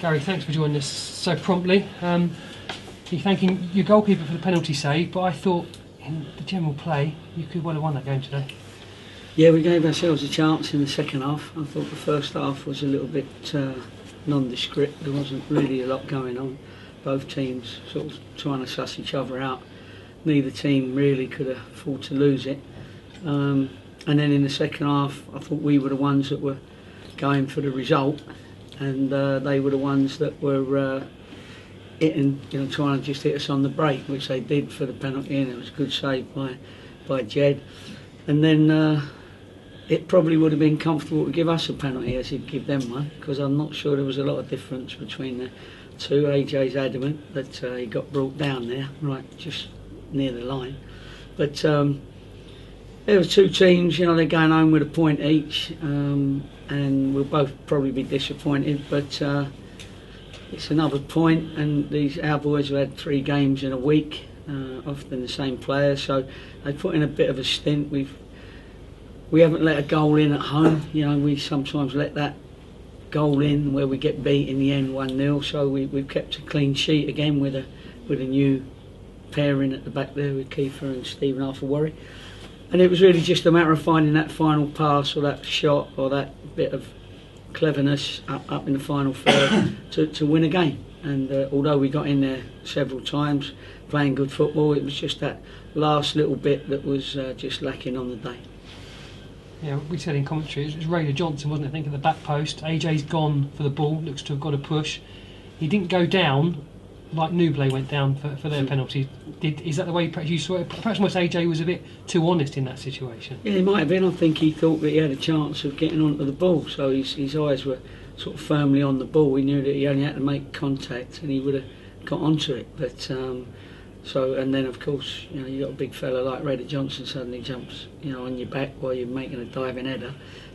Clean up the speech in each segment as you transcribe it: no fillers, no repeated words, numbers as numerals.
Gary, thanks for joining us so promptly. You're thanking your goalkeeper for the penalty save, but I thought in the general play you could well have won that game today. Yeah, we gave ourselves a chance in the second half. I thought the first half was a little bit nondescript. There wasn't really a lot going on. Both teams sort of trying to suss each other out. Neither team really could afford to lose it. And then in the second half, I thought we were the ones that were going for the result, and they were the ones that were hitting, trying to just hit us on the break, which they did for the penalty, and it was a good save by Jed. And then it probably would have been comfortable to give us a penalty as he'd give them one, because I'm not sure there was a lot of difference between the two. AJ's adamant that he got brought down there, right just near the line. But there were two teams, they're going home with a point each, and we'll both probably be disappointed, but it's another point, and our boys have had 3 games in a week, often the same players, so they put in a bit of a stint. We haven't let a goal in at home. We sometimes let that goal in where we get beat in the end 1-0. So we've kept a clean sheet again with a new pairing at the back there with Kiefer and Stephen Arthur-Worry. And it was really just a matter of finding that final pass or that shot or that bit of cleverness up in the final third to win a game. And although we got in there several times playing good football, it was just that last little bit that was just lacking on the day. Yeah, we said in commentary, it was Raider Johnson, wasn't it, I think, at the back post. AJ's gone for the ball, looks to have got a push. He didn't go down like Nuble went down for their penalty. Is that the way perhaps you saw it? Perhaps most AJ was a bit too honest in that situation. Yeah, he might have been. I think he thought that he had a chance of getting onto the ball, so his eyes were sort of firmly on the ball. He knew that he only had to make contact and he would have got onto it. But and then of course, you got a big fella like Raider Johnson suddenly jumps, on your back while you're making a diving header,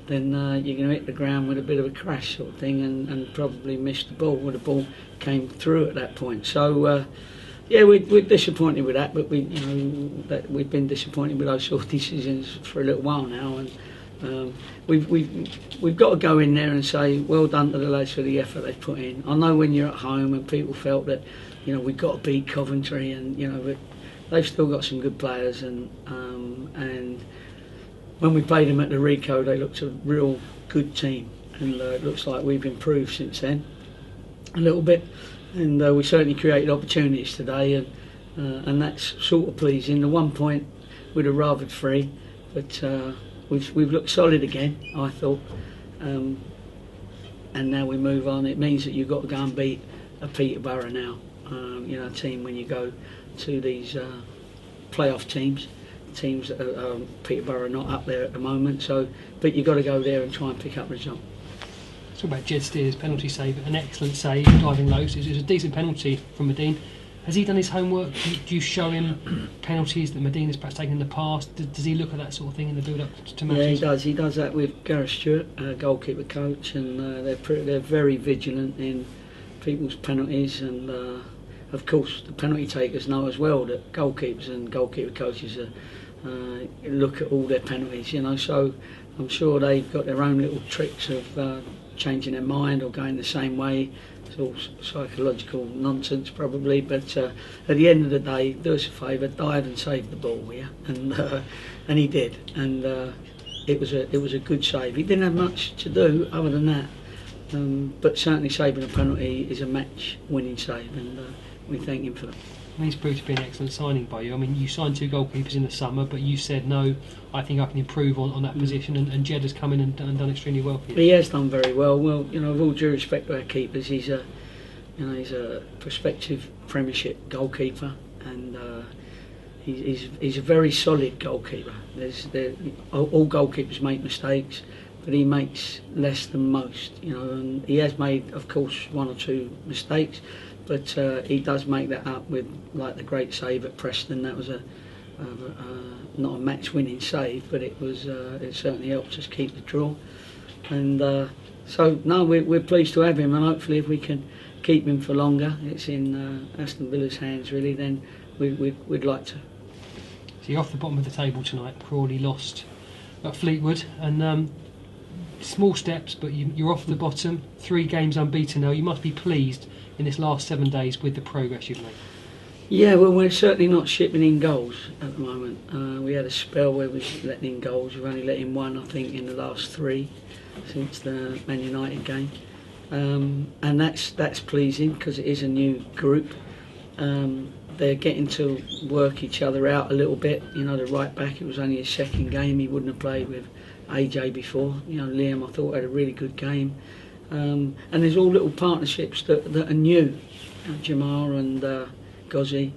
then you're going to hit the ground with a bit of a crash sort of thing and probably miss the ball, where the ball came through at that point. So yeah, we're disappointed with that, but we've been disappointed with those sort of decisions for a little while now, and we've got to go in there and say well done to the lads for the effort they've put in. I know when you're at home and people felt that we've got to beat Coventry, and but they've still got some good players, and when we played them at the Rico, they looked a real good team, and it looks like we've improved since then a little bit, and we certainly created opportunities today, and that's sort of pleasing. The 1 point we'd have rathered 3, but we've looked solid again, I thought, and now we move on. It means that you've got to go and beat a Peterborough now, a team when you go to these playoff teams that Peterborough are not up there at the moment, but you've got to go there and try and pick up a result. Talk about Jed Steer's penalty save, an excellent save, diving low. It was a decent penalty from Medine. Has he done his homework? Do you show him penalties that Medina's perhaps taken in the past? Does he look at that sort of thing in the build-up to matches? Yeah, he does. He does that with Gareth Stewart, goalkeeper coach, and they're very vigilant in people's penalties, and of course the penalty takers know as well that goalkeepers and goalkeeper coaches look at all their penalties, so I'm sure they've got their own little tricks of changing their mind or going the same way. It's all psychological nonsense probably, but at the end of the day, do us a favour, dive and save the ball, yeah, and he did, and it was a good save. He didn't have much to do other than that, but certainly saving a penalty is a match-winning save, and we thank him for that. He's proved to be an excellent signing by you. I mean, you signed 2 goalkeepers in the summer, but you said no, I think I can improve on that position, and Jed has come in and done extremely well for you. He has done very well. Well, with all due respect to our keepers, he's a prospective Premiership goalkeeper, and he's a very solid goalkeeper. All goalkeepers make mistakes, but he makes less than most, and he has made, of course, 1 or 2 mistakes, but he does make that up with, like, the great save at Preston. That was not a match-winning save, but it certainly helped us keep the draw. And so no, we're pleased to have him, and hopefully if we can keep him for longer, it's in Aston Villa's hands really, then we'd like to. So you're off the bottom of the table tonight. Crawley lost at Fleetwood, and small steps, but you're off the bottom. 3 games unbeaten now. You must be pleased in this last 7 days with the progress you've made. Yeah, well, we're certainly not shipping in goals at the moment. We had a spell where we were letting in goals. We've only let in 1, I think, in the last 3 since the Man United game. And that's pleasing because it is a new group. They're getting to work each other out a little bit. You know, the right back, it was only his second game. He wouldn't have played with AJ before. You know, Liam, I thought, had a really good game. And there's all little partnerships that are new. Jamar and Gozzi,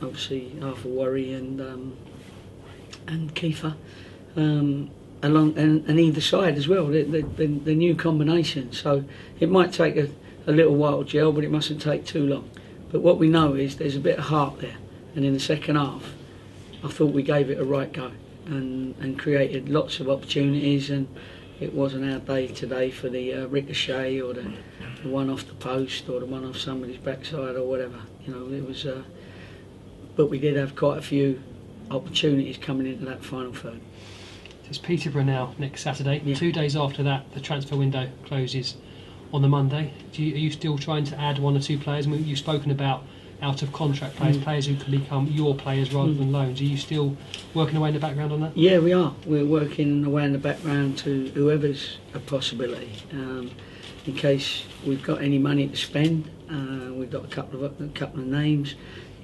obviously Arthur Worry and Kiefer. Along and either side as well, the new combination. So it might take a little while to gel, but it mustn't take too long. But what we know is there's a bit of heart there, and in the second half I thought we gave it a right go and created lots of opportunities, and it wasn't our day today for the ricochet or the one off the post or the one off somebody's backside or whatever. You know, it was but we did have quite a few opportunities coming into that final third. It's Peterborough now next Saturday. Yeah. 2 days after that, the transfer window closes on the Monday. Are you still trying to add 1 or 2 players? I mean, you've spoken about out of contract players, players who can become your players rather than loans. Are you still working away in the background on that? Yeah, we are. We're working away in the background to whoever's a possibility. In case we've got any money to spend, we've got a couple of names.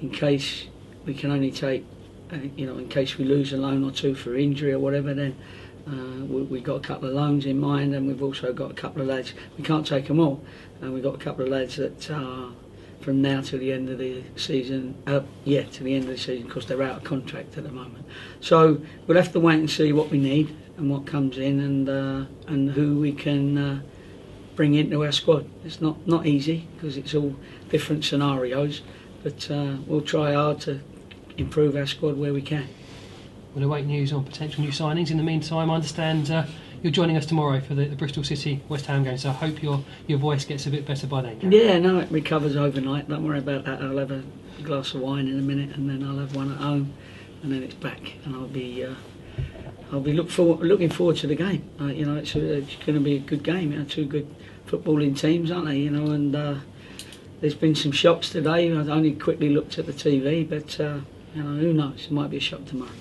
In case we can only take, in case we lose a loan or 2 for injury or whatever, then we've got a couple of loans in mind, and we've also got a couple of lads. We can't take them all, and we've got a couple of lads that are from now to the end of the season. To the end of the season, because they're out of contract at the moment. So we'll have to wait and see what we need and what comes in, and who we can bring into our squad. It's not easy because it's all different scenarios, but we'll try hard to improve our squad where we can. We'll await news on potential new signings. In the meantime, I understand you're joining us tomorrow for the Bristol City West Ham game, so I hope your voice gets a bit better by then, Gary. Yeah, no, it recovers overnight. Don't worry about that. I'll have a glass of wine in a minute, and then I'll have one at home, and then it's back, and I'll be looking forward to the game. It's going to be a good game. 2 good footballing teams, aren't they? And there's been some shocks today. I only quickly looked at the TV, but who knows? It might be a shock tomorrow.